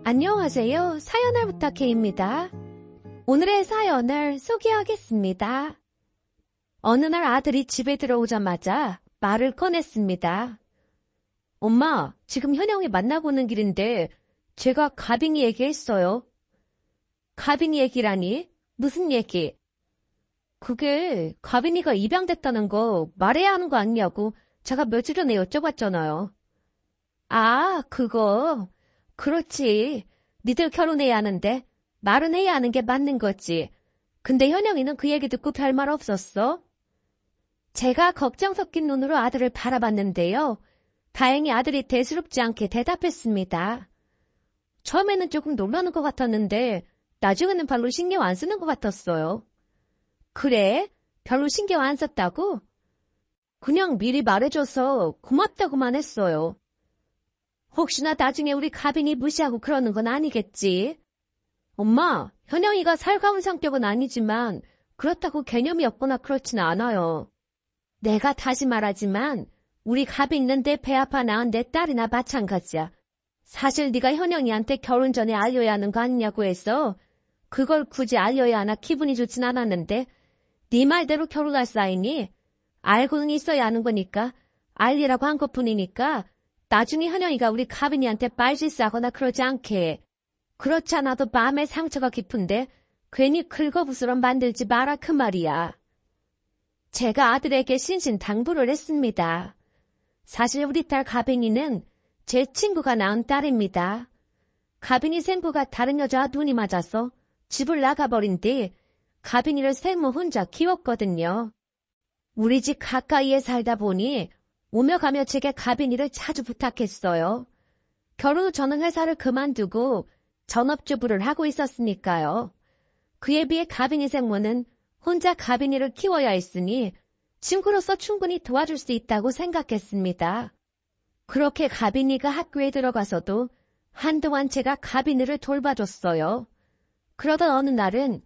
안녕하세요. 사연을 부탁해입니다. 오늘의 사연을 소개하겠습니다. 어느 날 아들이 집에 들어오자마자 말을 꺼냈습니다. 엄마, 지금 현영이 만나고 오는 길인데 제가 가빈이 얘기했어요. 가빈이 얘기라니? 무슨 얘기? 그게 가빈이가 입양됐다는 거 말해야 하는 거 아니냐고 제가 며칠 전에 여쭤봤잖아요. 아, 그거. 그렇지. 니들 결혼해야 하는데 말은 해야 하는 게 맞는 거지. 근데 현영이는 그 얘기 듣고 별말 없었어? 제가 걱정 섞인 눈으로 아들을 바라봤는데요. 다행히 아들이 대수롭지 않게 대답했습니다. 처음에는 조금 놀라는 것 같았는데 나중에는 별로 신경 안 쓰는 것 같았어요. 그래? 별로 신경 안 썼다고? 그냥 미리 말해줘서 고맙다고만 했어요. 혹시나 나중에 우리 가빈이 무시하고 그러는 건 아니겠지? 엄마, 현영이가 살가운 성격은 아니지만 그렇다고 개념이 없거나 그렇진 않아요. 내가 다시 말하지만 우리 가빈이는 내 배 아파 낳은 내 딸이나 마찬가지야. 사실 네가 현영이한테 결혼 전에 알려야 하는 거 아니냐고 해서 그걸 굳이 알려야 하나 기분이 좋진 않았는데 네 말대로 결혼할 사이니 알고는 있어야 하는 거니까 알리라고 한 것뿐이니까 나중에 현영이가 우리 가빈이한테 말짓하거나 그러지 않게. 그렇지 않아도 마음의 상처가 깊은데 괜히 긁어부스럼 만들지 마라 그 말이야. 제가 아들에게 신신당부를 했습니다. 사실 우리 딸 가빈이는 제 친구가 낳은 딸입니다. 가빈이 생부가 다른 여자와 눈이 맞아서 집을 나가버린 뒤 가빈이를 생모 혼자 키웠거든요. 우리 집 가까이에 살다 보니 오며 가며 제게 가빈이를 자주 부탁했어요. 결혼 후 저는 회사를 그만두고 전업주부를 하고 있었으니까요. 그에 비해 가빈이 생모는 혼자 가빈이를 키워야 했으니 친구로서 충분히 도와줄 수 있다고 생각했습니다. 그렇게 가빈이가 학교에 들어가서도 한동안 제가 가빈이를 돌봐줬어요. 그러던 어느 날은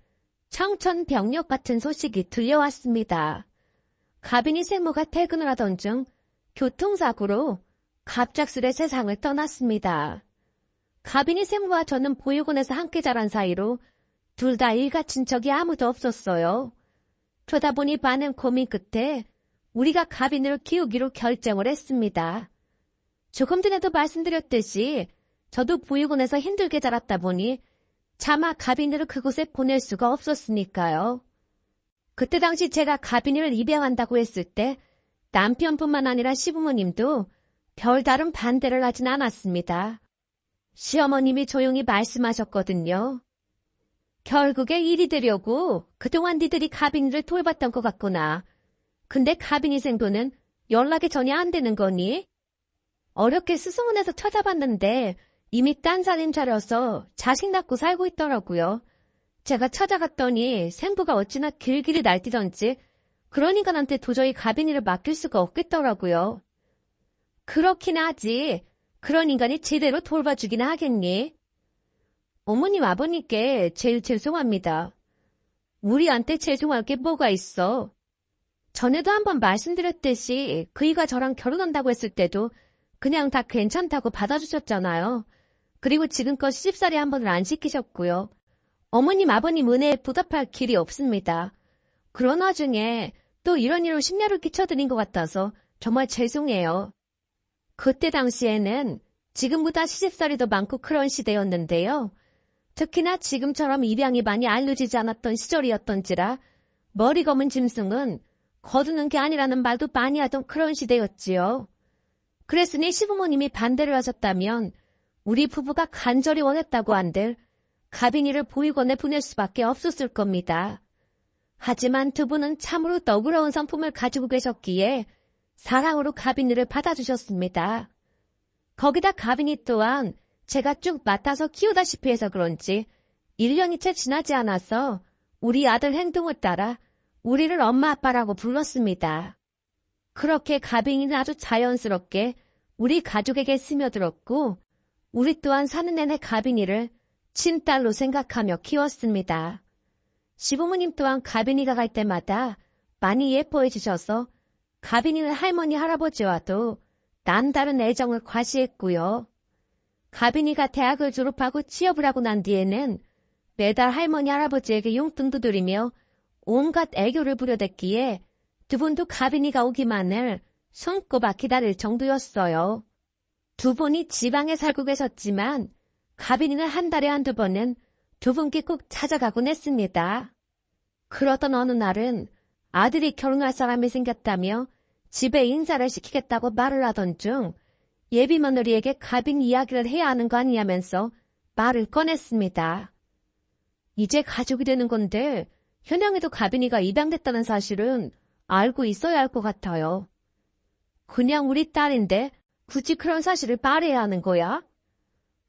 청천벽력 같은 소식이 들려왔습니다. 가빈이 생모가 퇴근을 하던 중 교통사고로 갑작스레 세상을 떠났습니다. 가빈이 생모와 저는 보육원에서 함께 자란 사이로 둘 다 일가친 적이 아무도 없었어요. 그러다 보니 많은 고민 끝에 우리가 가빈이를 키우기로 결정을 했습니다. 조금 전에도 말씀드렸듯이 저도 보육원에서 힘들게 자랐다 보니 차마 가빈이를 그곳에 보낼 수가 없었으니까요. 그때 당시 제가 가빈이를 입양한다고 했을 때 남편뿐만 아니라 시부모님도 별다른 반대를 하진 않았습니다. 시어머님이 조용히 말씀하셨거든요. 결국에 일이 되려고 그동안 니들이 가빈이를 돌봤던 것 같구나. 근데 가빈이 생도는 연락이 전혀 안 되는 거니? 어렵게 수소문해서 찾아봤는데 이미 딴 살림 차려서 자식 낳고 살고 있더라고요. 제가 찾아갔더니 생부가 어찌나 길길이 날뛰던지 그런 인간한테 도저히 가빈이를 맡길 수가 없겠더라고요. 그렇긴 하지. 그런 인간이 제대로 돌봐주긴 하겠니? 어머님 아버님께 제일 죄송합니다. 우리한테 죄송할 게 뭐가 있어. 전에도 한번 말씀드렸듯이 그이가 저랑 결혼한다고 했을 때도 그냥 다 괜찮다고 받아주셨잖아요. 그리고 지금껏 시집살이 한 번을 안 시키셨고요. 어머님 아버님 은혜에 보답할 길이 없습니다. 그런 와중에 또 이런 일로 심려를 끼쳐드린 것 같아서 정말 죄송해요. 그때 당시에는 지금보다 시집살이도 많고 그런 시대였는데요. 특히나 지금처럼 입양이 많이 알려지지 않았던 시절이었던지라 머리 검은 짐승은 거두는 게 아니라는 말도 많이 하던 그런 시대였지요. 그랬으니 시부모님이 반대를 하셨다면 우리 부부가 간절히 원했다고 한들 가빈이를 보육원에 보낼 수밖에 없었을 겁니다. 하지만 두 분은 참으로 너그러운 성품을 가지고 계셨기에 사랑으로 가빈이를 받아주셨습니다. 거기다 가빈이 또한 제가 쭉 맡아서 키우다시피 해서 그런지 1년이 채 지나지 않아서 우리 아들 행동을 따라 우리를 엄마 아빠라고 불렀습니다. 그렇게 가빈이는 아주 자연스럽게 우리 가족에게 스며들었고 우리 또한 사는 내내 가빈이를 친딸로 생각하며 키웠습니다. 시부모님 또한 가빈이가 갈 때마다 많이 예뻐해 주셔서 가빈이는 할머니 할아버지와도 남다른 애정을 과시했고요. 가빈이가 대학을 졸업하고 취업을 하고 난 뒤에는 매달 할머니 할아버지에게 용돈도 드리며 온갖 애교를 부려댔기에 두 분도 가빈이가 오기만을 손꼽아 기다릴 정도였어요. 두 분이 지방에 살고 계셨지만 가빈이는 한 달에 한두 번은 두 분께 꼭 찾아가곤 했습니다. 그러던 어느 날은 아들이 결혼할 사람이 생겼다며 집에 인사를 시키겠다고 말을 하던 중 예비 며느리에게 가빈 이야기를 해야 하는 거 아니냐면서 말을 꺼냈습니다. 이제 가족이 되는 건데 현영이도 가빈이가 입양됐다는 사실은 알고 있어야 할 것 같아요. 그냥 우리 딸인데 굳이 그런 사실을 말해야 하는 거야?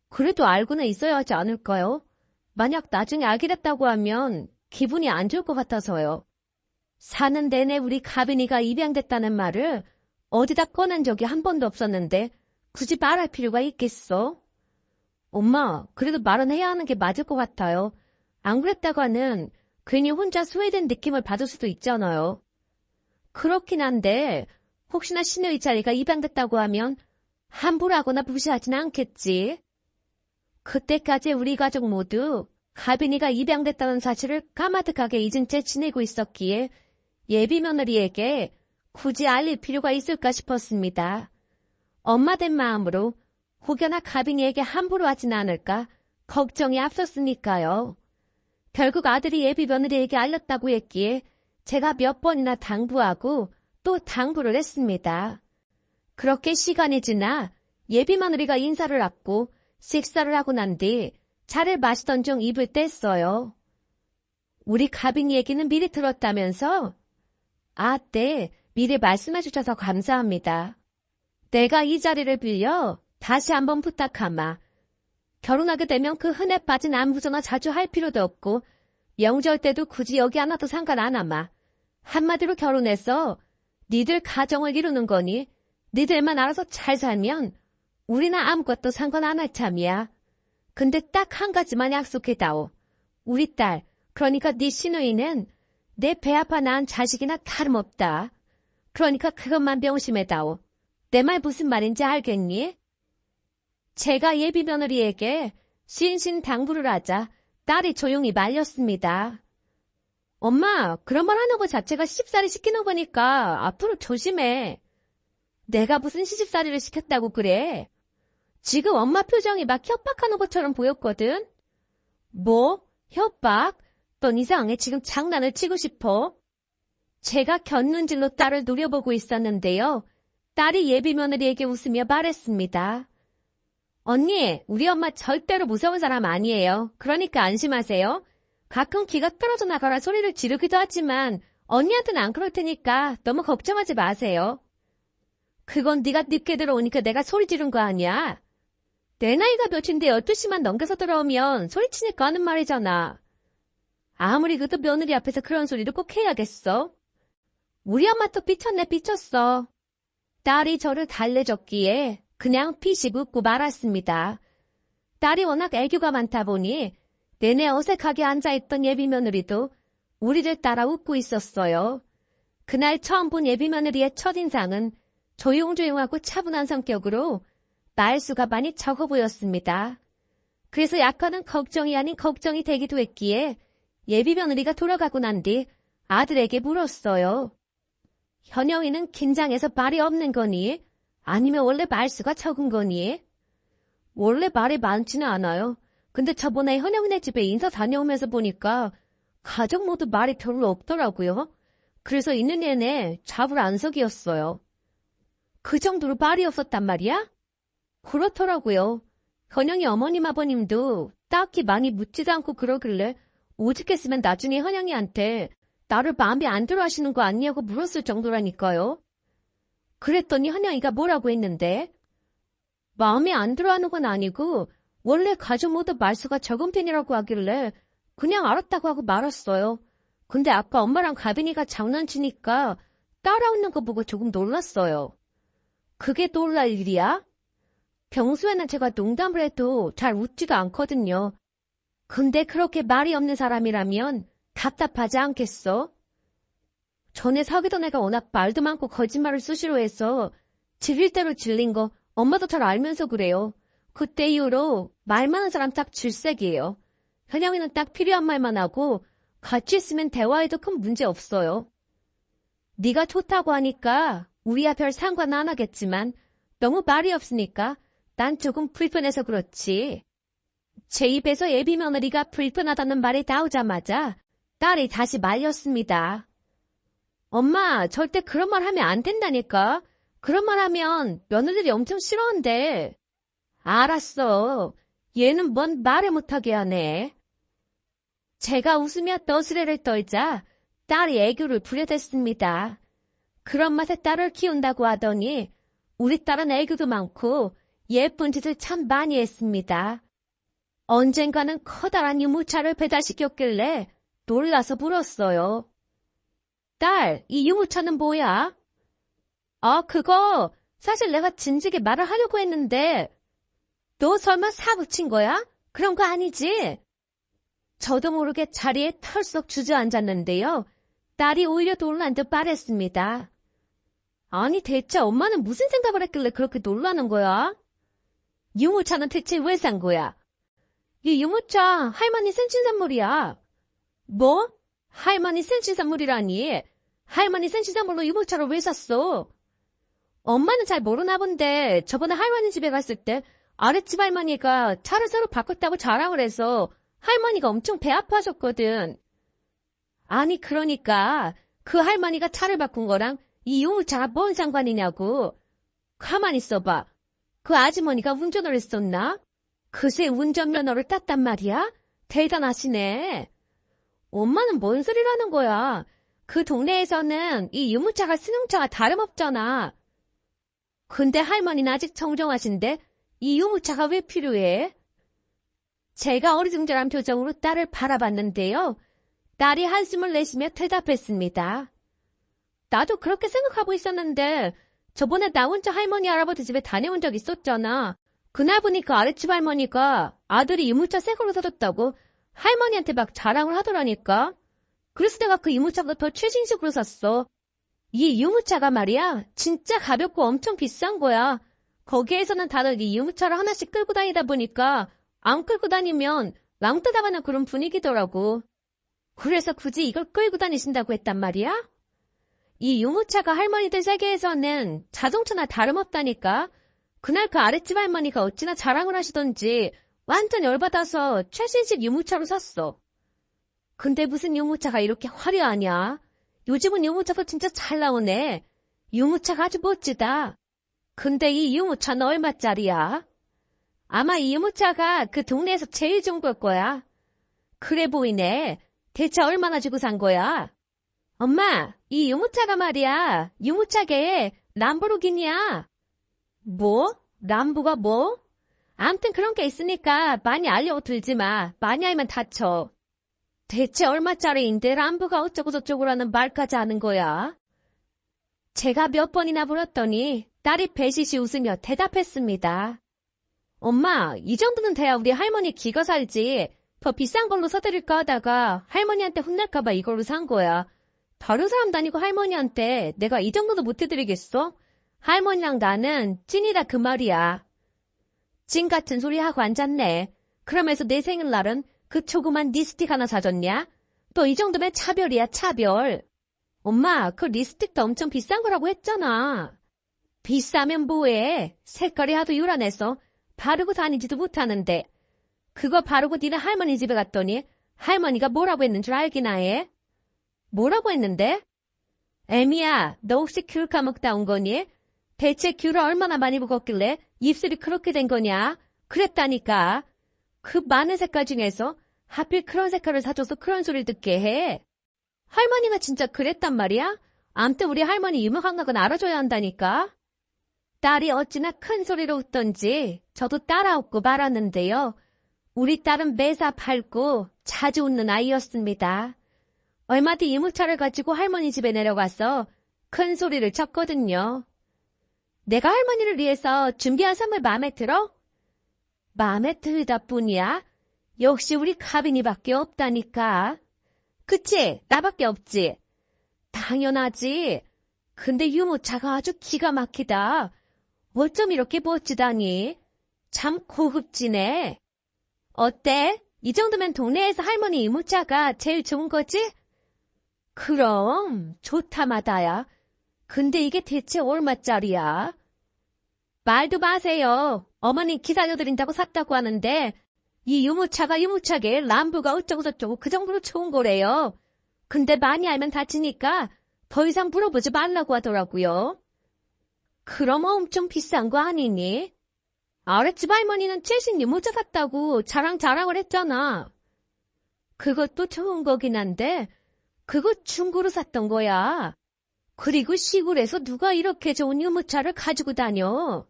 그래도 알고는 있어야 하지 않을까요? 만약 나중에 알게 됐다고 하면 기분이 안 좋을 것 같아서요. 사는 내내 우리 가빈이가 입양됐다는 말을 어디다 꺼낸 적이 한 번도 없었는데 굳이 말할 필요가 있겠어? 엄마, 그래도 말은 해야 하는 게 맞을 것 같아요. 안 그랬다가는 괜히 혼자 소외된 느낌을 받을 수도 있잖아요. 그렇긴 한데 혹시나 신우이 자리가 입양됐다고 하면 함부로 하거나 무시하진 않겠지. 그때까지 우리 가족 모두 가빈이가 입양됐다는 사실을 까마득하게 잊은 채 지내고 있었기에 예비 며느리에게 굳이 알릴 필요가 있을까 싶었습니다. 엄마 된 마음으로 혹여나 가빈이에게 함부로 하진 않을까 걱정이 앞섰으니까요. 결국 아들이 예비 며느리에게 알렸다고 했기에 제가 몇 번이나 당부하고 또 당부를 했습니다. 그렇게 시간이 지나 예비 며느리가 인사를 받고 식사를 하고 난 뒤 차를 마시던 중 입을 뗐어요. 우리 가빈이 얘기는 미리 들었다면서? 아, 네. 미리 말씀해 주셔서 감사합니다. 내가 이 자리를 빌려 다시 한번 부탁하마. 결혼하게 되면 그 흔해 빠진 안부전화 자주 할 필요도 없고 명절 때도 굳이 여기 안 와도 상관 안 하마. 한마디로 결혼해서 니들 가정을 이루는 거니 니들만 알아서 잘 살면 우리는 아무것도 상관 안 할 참이야. 근데 딱 한 가지만 약속해다오. 우리 딸, 그러니까 네 시누이는 내 배 아파 낳은 자식이나 다름없다. 그러니까 그것만 명심해다오. 내 말 무슨 말인지 알겠니? 제가 예비 며느리에게 신신당부를 하자 딸이 조용히 말렸습니다. 엄마, 그런 말 하는 거 자체가 시집살이 시키는 거니까 앞으로 조심해. 내가 무슨 시집살이를 시켰다고 그래? 지금 엄마 표정이 막 협박하는 것처럼 보였거든? 뭐? 협박? 넌 이상해. 지금 장난을 치고 싶어? 제가 곁눈질로 딸을 노려보고 있었는데요. 딸이 예비 며느리에게 웃으며 말했습니다. 언니, 우리 엄마 절대로 무서운 사람 아니에요. 그러니까 안심하세요. 가끔 기가 떨어져 나가라 소리를 지르기도 하지만 언니한테는 안 그럴 테니까 너무 걱정하지 마세요. 그건 네가 늦게 들어오니까 내가 소리 지른 거 아니야. 내 나이가 몇인데 12시만 넘겨서 들어오면 소리치니까 하는 말이잖아. 아무리 그래도 며느리 앞에서 그런 소리를 꼭 해야겠어. 우리 엄마 또 삐쳤네 삐쳤어. 딸이 저를 달래줬기에 그냥 피식 웃고 말았습니다. 딸이 워낙 애교가 많다 보니 내내 어색하게 앉아있던 예비 며느리도 우리를 따라 웃고 있었어요. 그날 처음 본 예비 며느리의 첫인상은 조용조용하고 차분한 성격으로 말수가 많이 적어 보였습니다. 그래서 약간은 걱정이 아닌 걱정이 되기도 했기에 예비 며느리가 돌아가고 난 뒤 아들에게 물었어요. 현영이는 긴장해서 말이 없는 거니? 아니면 원래 말수가 적은 거니? 원래 말이 많지는 않아요. 근데 저번에 현영이네 집에 인사 다녀오면서 보니까 가족 모두 말이 별로 없더라고요. 그래서 있는 내내 자불안석이었어요. 그 정도로 말이 없었단 말이야? 그렇더라고요. 현영이 어머님 아버님도 딱히 많이 묻지도 않고 그러길래 오죽했으면 나중에 현영이한테 나를 마음에 안 들어 하시는 거 아니냐고 물었을 정도라니까요. 그랬더니 현영이가 뭐라고 했는데? 마음에 안 들어 하는 건 아니고 원래 가족 모두 말수가 적은 편이라고 하길래 그냥 알았다고 하고 말았어요. 근데 아까 엄마랑 가빈이가 장난치니까 따라오는 거 보고 조금 놀랐어요. 그게 놀랄 일이야? 평소에는 제가 농담을 해도 잘 웃지도 않거든요. 근데 그렇게 말이 없는 사람이라면 답답하지 않겠어? 전에 사귀던 애가 워낙 말도 많고 거짓말을 수시로 해서 질릴 대로 질린 거 엄마도 잘 알면서 그래요. 그때 이후로 말 많은 사람 딱 질색이에요. 현영이는 딱 필요한 말만 하고 같이 있으면 대화에도 큰 문제 없어요. 네가 좋다고 하니까 우리야 별 상관 안 하겠지만 너무 말이 없으니까 난 조금 불편해서 그렇지. 제 입에서 예비 며느리가 불편하다는 말이 나오자마자 딸이 다시 말렸습니다. 엄마, 절대 그런 말 하면 안 된다니까. 그런 말 하면 며느리들이 엄청 싫어한대. 알았어. 얘는 뭔 말을 못하게 하네. 제가 웃으며 떠스레를 떨자 딸이 애교를 부려댔습니다. 그런 맛에 딸을 키운다고 하더니 우리 딸은 애교도 많고 예쁜 짓을 참 많이 했습니다. 언젠가는 커다란 유모차를 배달시켰길래 놀라서 물었어요. 딸, 이 유모차는 뭐야? 그거 사실 내가 진즉에 말을 하려고 했는데 너 설마 사고 친 거야? 그런 거 아니지? 저도 모르게 자리에 털썩 주저앉았는데요. 딸이 오히려 놀란 듯 말했습니다. 아니 대체 엄마는 무슨 생각을 했길래 그렇게 놀라는 거야? 유모차는 대체 왜 산 거야? 이 유모차 할머니 생신 선물이야. 뭐? 할머니 생신 선물이라니? 할머니 생신 선물로 유모차를 왜 샀어? 엄마는 잘 모르나 본데 저번에 할머니 집에 갔을 때 아랫집 할머니가 차를 새로 바꿨다고 자랑을 해서 할머니가 엄청 배 아파하셨거든. 아니 그러니까 그 할머니가 차를 바꾼 거랑 이 유모차가 뭔 상관이냐고. 가만히 있어봐. 그 아주머니가 운전을 했었나? 그새 운전면허를 땄단 말이야? 대단하시네. 엄마는 뭔 소리를 하는 거야. 그 동네에서는 이 유모차가 승용차가 다름없잖아. 근데 할머니는 아직 청정하신데 이 유모차가 왜 필요해? 제가 어리둥절한 표정으로 딸을 바라봤는데요. 딸이 한숨을 내쉬며 대답했습니다. 나도 그렇게 생각하고 있었는데 저번에 나 혼자 할머니 할아버지 집에 다녀온 적 있었잖아. 그날 보니까 아랫집 할머니가 아들이 유모차 새 걸로 사줬다고 할머니한테 막 자랑을 하더라니까. 그래서 내가 그 유모차보다 더 최신식으로 샀어. 이 유모차가 말이야 진짜 가볍고 엄청 비싼 거야. 거기에서는 다들 이 유모차를 하나씩 끌고 다니다 보니까 안 끌고 다니면 왕따 당하는 그런 분위기더라고. 그래서 굳이 이걸 끌고 다니신다고 했단 말이야? 이 유모차가 할머니들 세계에서는 자동차나 다름없다니까. 그날 그 아랫집 할머니가 어찌나 자랑을 하시던지 완전 열받아서 최신식 유모차로 샀어. 근데 무슨 유모차가 이렇게 화려하냐? 요즘은 유모차도 진짜 잘 나오네. 유모차가 아주 멋지다. 근데 이 유모차는 얼마짜리야? 아마 이 유모차가 그 동네에서 제일 좋은 걸 거야. 그래 보이네. 대체 얼마나 주고 산 거야? 엄마, 이 유모차가 말이야. 유모차계 람보르기니야. 뭐? 람보가 뭐? 암튼 그런 게 있으니까 많이 알려고 들지 마. 많이 알면 다쳐. 대체 얼마짜리인데 람보가 어쩌고저쩌고라는 말까지 하는 거야? 제가 몇 번이나 물었더니 딸이 배시시 웃으며 대답했습니다. 엄마, 이 정도는 돼야 우리 할머니 기가 살지. 더 비싼 걸로 사드릴까 하다가 할머니한테 혼날까봐 이걸로 산 거야. 다른 사람도 아니고 할머니한테 내가 이 정도도 못 해드리겠어? 할머니랑 나는 찐이다 그 말이야. 찐 같은 소리 하고 앉았네. 그러면서 내 생일날은 그 조그만 립스틱 하나 사줬냐? 또 이 정도면 차별이야 차별. 엄마, 그 립스틱도 엄청 비싼 거라고 했잖아. 비싸면 뭐해? 색깔이 하도 요란해서 바르고 다니지도 못하는데. 그거 바르고 니네 할머니 집에 갔더니 할머니가 뭐라고 했는 줄 알기나 해? 뭐라고 했는데? 애미야, 너 혹시 귤 까먹다 온 거니? 대체 귤을 얼마나 많이 먹었길래 입술이 그렇게 된 거냐? 그랬다니까. 그 많은 색깔 중에서 하필 그런 색깔을 사줘서 그런 소리를 듣게 해. 할머니가 진짜 그랬단 말이야? 암튼 우리 할머니 유명한 건 알아줘야 한다니까. 딸이 어찌나 큰 소리로 웃던지 저도 따라 웃고 말았는데요. 우리 딸은 매사 밝고 자주 웃는 아이였습니다. 얼마 뒤 유모차를 가지고 할머니 집에 내려가서 큰 소리를 쳤거든요. 내가 할머니를 위해서 준비한 선물 마음에 들어? 마음에 들다 뿐이야. 역시 우리 가빈이밖에 없다니까. 그치? 나밖에 없지? 당연하지. 근데 유모차가 아주 기가 막히다. 어쩜 이렇게 멋지다니? 참 고급지네. 어때? 이 정도면 동네에서 할머니 유모차가 제일 좋은 거지? 그럼 좋다 마다야. 근데 이게 대체 얼마짜리야? 말도 마세요. 어머니 기다려드린다고 샀다고 하는데 이 유모차가 유모차게 람보가 어쩌고저쩌고 그 정도로 좋은 거래요. 근데 많이 알면 다치니까 더 이상 물어보지 말라고 하더라고요. 그럼 엄청 비싼 거 아니니? 아랫집 할머니는 최신 유모차 샀다고 자랑을 했잖아. 그것도 좋은 거긴 한데 그거 중고로 샀던 거야. 그리고 시골에서 누가 이렇게 좋은 유모차를 가지고 다녀.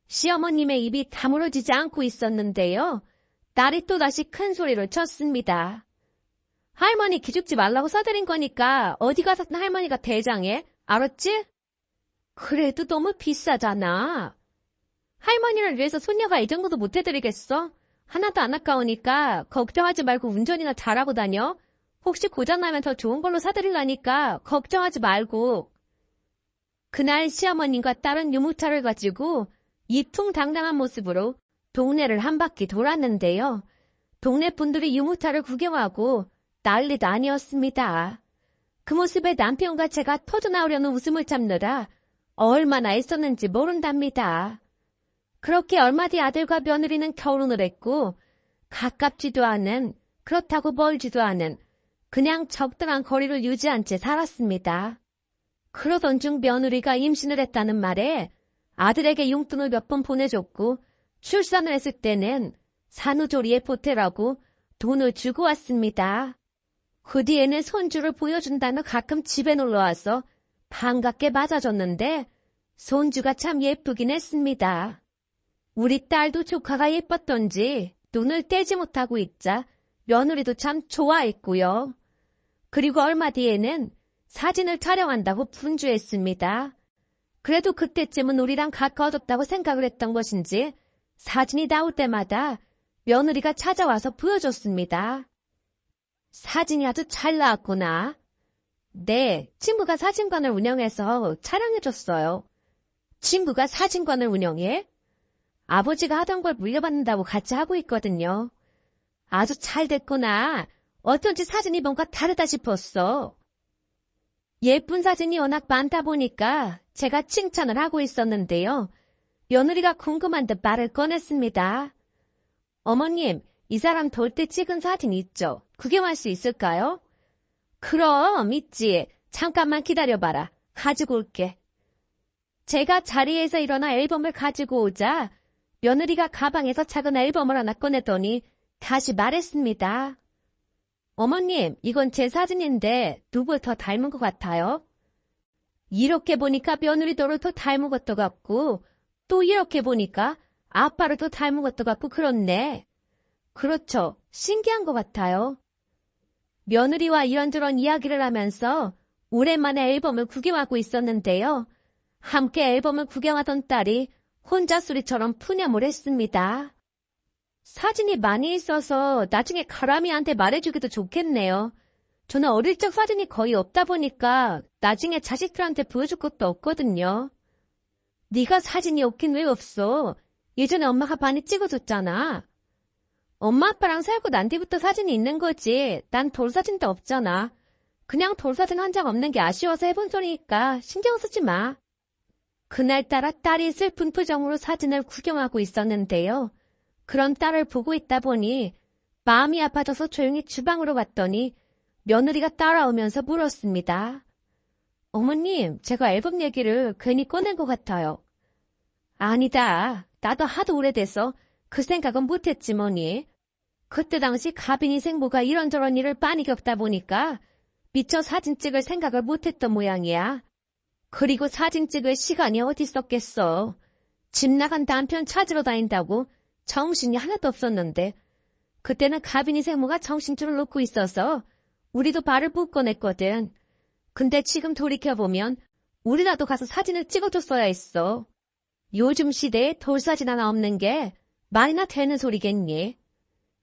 시어머님의 입이 다물어지지 않고 있었는데요. 딸이 또다시 큰 소리를 쳤습니다. 할머니 기죽지 말라고 사드린 거니까 어디 가서든 할머니가 대장해. 알았지? 그래도 너무 비싸잖아. 할머니를 위해서 손녀가 이 정도도 못 해드리겠어? 하나도 안 아까우니까 걱정하지 말고 운전이나 잘하고 다녀. 혹시 고장나면 더 좋은 걸로 사드리려니까 걱정하지 말고. 그날 시어머님과 딸은 유모차를 가지고 이풍당당한 모습으로 동네를 한 바퀴 돌았는데요. 동네 분들이 유모차를 구경하고 난리도 아니었습니다. 그 모습에 남편과 제가 터져나오려는 웃음을 참느라 얼마나 애썼는지 모른답니다. 그렇게 얼마 뒤 아들과 며느리는 결혼을 했고 가깝지도 않은, 그렇다고 멀지도 않은 그냥 적당한 거리를 유지한 채 살았습니다. 그러던 중 며느리가 임신을 했다는 말에 아들에게 용돈을 몇 번 보내줬고 출산을 했을 때는 산후조리에 보태라고 돈을 주고 왔습니다. 그 뒤에는 손주를 보여준다며 가끔 집에 놀러와서 반갑게 맞아줬는데 손주가 참 예쁘긴 했습니다. 우리 딸도 조카가 예뻤던지 눈을 떼지 못하고 있자 며느리도 참 좋아했고요. 그리고 얼마 뒤에는 사진을 촬영한다고 분주했습니다. 그래도 그때쯤은 우리랑 가까워졌다고 생각을 했던 것인지 사진이 나올 때마다 며느리가 찾아와서 보여줬습니다. 사진이 아주 잘 나왔구나. 네, 친구가 사진관을 운영해서 촬영해줬어요. 친구가 사진관을 운영해? 아버지가 하던 걸 물려받는다고 같이 하고 있거든요. 아주 잘 됐구나. 어쩐지 사진이 뭔가 다르다 싶었어. 예쁜 사진이 워낙 많다 보니까 제가 칭찬을 하고 있었는데요. 며느리가 궁금한 듯 말을 꺼냈습니다. 어머님, 이 사람 돌 때 찍은 사진 있죠? 구경할 수 있을까요? 그럼 있지. 잠깐만 기다려봐라. 가지고 올게. 제가 자리에서 일어나 앨범을 가지고 오자 며느리가 가방에서 작은 앨범을 하나 꺼내더니 다시 말했습니다. 어머님, 이건 제 사진인데 누굴 더 닮은 것 같아요? 이렇게 보니까 며느리도를 더 닮은 것도 같고 또 이렇게 보니까 아빠를 더 닮은 것도 같고 그렇네. 그렇죠. 신기한 것 같아요. 며느리와 이런저런 이야기를 하면서 오랜만에 앨범을 구경하고 있었는데요. 함께 앨범을 구경하던 딸이 혼자 소리처럼 푸념을 했습니다. 사진이 많이 있어서 나중에 가람이한테 말해주기도 좋겠네요. 저는 어릴 적 사진이 거의 없다 보니까 나중에 자식들한테 보여줄 것도 없거든요. 네가 사진이 없긴 왜 없어? 예전에 엄마가 많이 찍어줬잖아. 엄마 아빠랑 살고 난 뒤부터 사진이 있는 거지. 난 돌사진도 없잖아. 그냥 돌사진 한 장 없는 게 아쉬워서 해본 소리니까 신경 쓰지 마. 그날따라 딸이 슬픈 표정으로 사진을 구경하고 있었는데요. 그런 딸을 보고 있다 보니 마음이 아파져서 조용히 주방으로 갔더니 며느리가 따라오면서 물었습니다. 어머님, 제가 앨범 얘기를 괜히 꺼낸 것 같아요. 아니다. 나도 하도 오래돼서 그 생각은 못했지 뭐니. 그때 당시 가빈이 생모가 이런저런 일을 빤히 겪다 보니까 미처 사진 찍을 생각을 못했던 모양이야. 그리고 사진 찍을 시간이 어디 있었겠어. 집 나간 남편 찾으러 다닌다고 정신이 하나도 없었는데 그때는 가빈이 생모가 정신줄을 놓고 있어서 우리도 발을 묶어냈거든. 근데 지금 돌이켜보면 우리라도 가서 사진을 찍어줬어야 했어. 요즘 시대에 돌사진 하나 없는 게 말이나 되는 소리겠니?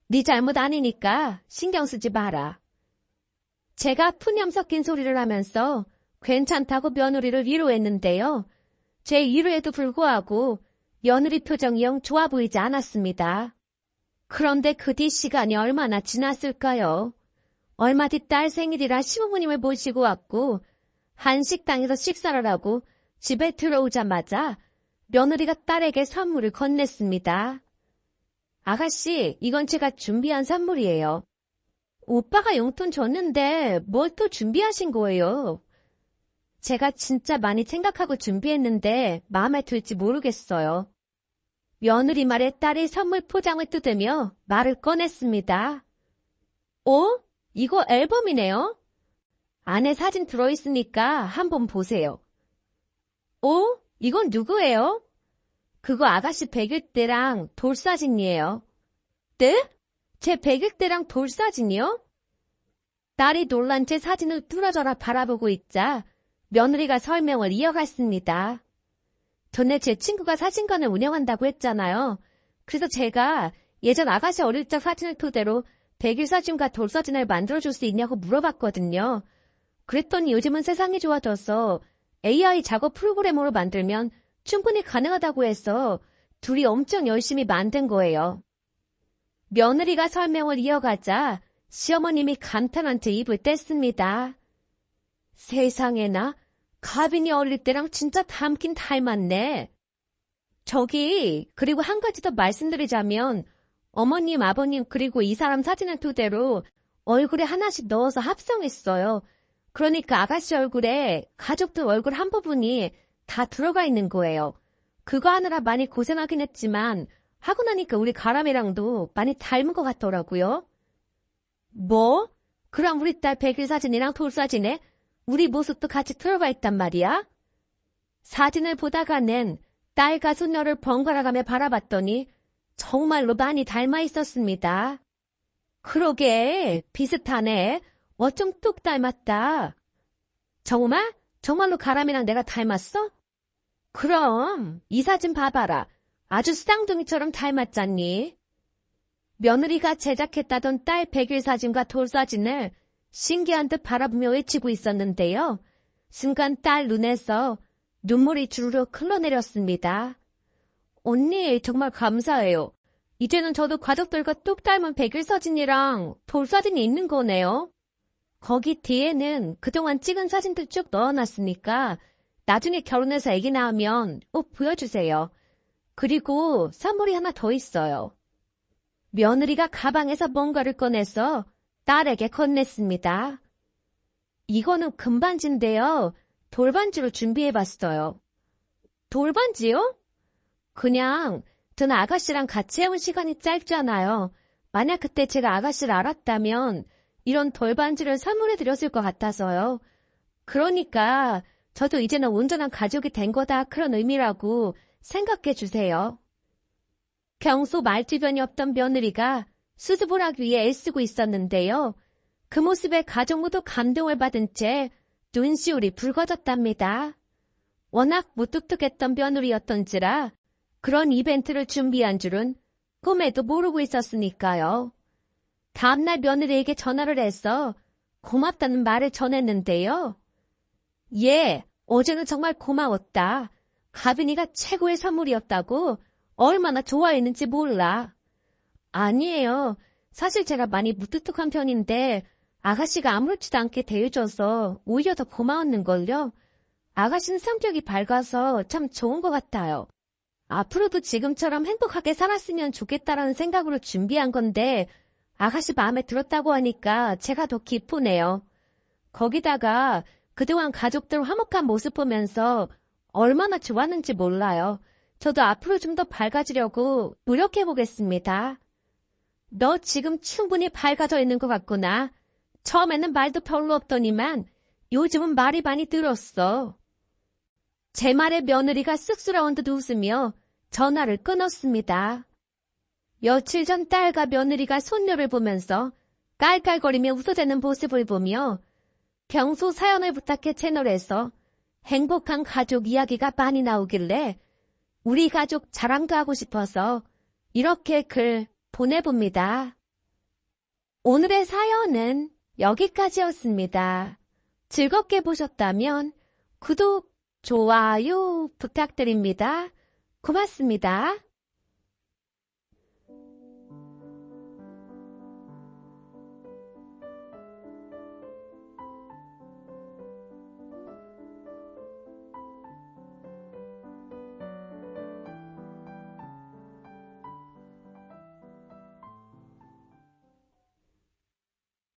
네 잘못 아니니까 신경 쓰지 마라. 제가 푸념 섞인 소리를 하면서 괜찮다고 며느리를 위로했는데요. 제 위로에도 불구하고 며느리 표정이 영 좋아 보이지 않았습니다. 그런데 그 뒤 시간이 얼마나 지났을까요? 얼마 뒤 딸 생일이라 시부모님을 모시고 왔고 한식당에서 식사를 하고 집에 들어오자마자 며느리가 딸에게 선물을 건넸습니다. 아가씨, 이건 제가 준비한 선물이에요. 오빠가 용돈 줬는데 뭘 또 준비하신 거예요? 제가 진짜 많이 생각하고 준비했는데 마음에 들지 모르겠어요. 며느리 말에 딸이 선물 포장을 뜯으며 말을 꺼냈습니다. 이거 앨범이네요? 안에 사진 들어있으니까 한번 보세요. 이건 누구예요? 그거 아가씨 100일 때랑 돌사진이에요. 네? 제 100일 때랑 돌사진이요? 딸이 놀란 채 사진을 뚫어져라 바라보고 있자 며느리가 설명을 이어갔습니다. 전에 제 친구가 사진관을 운영한다고 했잖아요. 그래서 제가 예전 아가씨 어릴 적 사진을 토대로 100일 사진과 돌사진을 만들어줄 수 있냐고 물어봤거든요. 그랬더니 요즘은 세상이 좋아져서 AI 작업 프로그램으로 만들면 충분히 가능하다고 해서 둘이 엄청 열심히 만든 거예요. 며느리가 설명을 이어가자 시어머님이 감탄한 채 입을 뗐습니다. 세상에나, 가빈이 어릴 때랑 진짜 닮긴 닮았네. 그리고 한 가지 더 말씀드리자면 어머님, 아버님 그리고 이 사람 사진을 토대로 얼굴에 하나씩 넣어서 합성했어요. 그러니까 아가씨 얼굴에 가족들 얼굴 한 부분이 다 들어가 있는 거예요. 그거 하느라 많이 고생하긴 했지만 하고 나니까 우리 가람이랑도 많이 닮은 것 같더라고요. 뭐? 그럼 우리 딸 100일 사진이랑 돌사진에 우리 모습도 같이 들어가 있단 말이야? 사진을 보다가는 딸과 손녀를 번갈아가며 바라봤더니 정말로 많이 닮아 있었습니다. 그러게, 비슷하네. 어쩜 뚝 닮았다. 정말? 정말로 가람이랑 내가 닮았어? 그럼 이 사진 봐봐라. 아주 쌍둥이처럼 닮았잖니. 며느리가 제작했다던 딸 100일 사진과 돌사진을 신기한 듯 바라보며 외치고 있었는데요. 순간 딸 눈에서 눈물이 주르륵 흘러내렸습니다. 언니, 정말 감사해요. 이제는 저도 가족들과 뚝 닮은 100일 사진이랑 돌사진이 있는 거네요. 거기 뒤에는 그동안 찍은 사진들 쭉 넣어놨으니까 나중에 결혼해서 아기 낳으면 꼭 보여주세요. 그리고 선물이 하나 더 있어요. 며느리가 가방에서 뭔가를 꺼내서 딸에게 건넸습니다. 이거는 금반지인데요. 돌반지로 준비해봤어요. 돌반지요? 그냥 저는 아가씨랑 같이 해온 시간이 짧잖아요. 만약 그때 제가 아가씨를 알았다면 이런 돌반지를 선물해드렸을 것 같아서요. 그러니까 저도 이제는 온전한 가족이 된 거다 그런 의미라고 생각해 주세요. 평소 말주변이 없던 며느리가 수습을 하기 위해 애쓰고 있었는데요. 그 모습에 가족 모두 감동을 받은 채 눈시울이 붉어졌답니다. 워낙 무뚝뚝했던 며느리였던지라 그런 이벤트를 준비한 줄은 꿈에도 모르고 있었으니까요. 다음날 며느리에게 전화를 해서 고맙다는 말을 전했는데요. 예, 어제는 정말 고마웠다. 가빈이가 최고의 선물이었다고 얼마나 좋아했는지 몰라. 아니에요. 사실 제가 많이 무뚝뚝한 편인데 아가씨가 아무렇지도 않게 대해줘서 오히려 더 고마웠는걸요. 아가씨는 성격이 밝아서 참 좋은 것 같아요. 앞으로도 지금처럼 행복하게 살았으면 좋겠다라는 생각으로 준비한 건데 아가씨 마음에 들었다고 하니까 제가 더 기쁘네요. 거기다가 그동안 가족들 화목한 모습 보면서 얼마나 좋았는지 몰라요. 저도 앞으로 좀 더 밝아지려고 노력해보겠습니다. 너 지금 충분히 밝아져 있는 것 같구나. 처음에는 말도 별로 없더니만 요즘은 말이 많이 늘었어. 제 말에 며느리가 쑥스러운 듯 웃으며 전화를 끊었습니다. 며칠 전 딸과 며느리가 손녀를 보면서 깔깔거리며 웃어대는 모습을 보며 평소 사연을 부탁해 채널에서 행복한 가족 이야기가 많이 나오길래 우리 가족 자랑도 하고 싶어서 이렇게 글 보내봅니다. 오늘의 사연은 여기까지였습니다. 즐겁게 보셨다면 구독, 좋아요 부탁드립니다. 고맙습니다.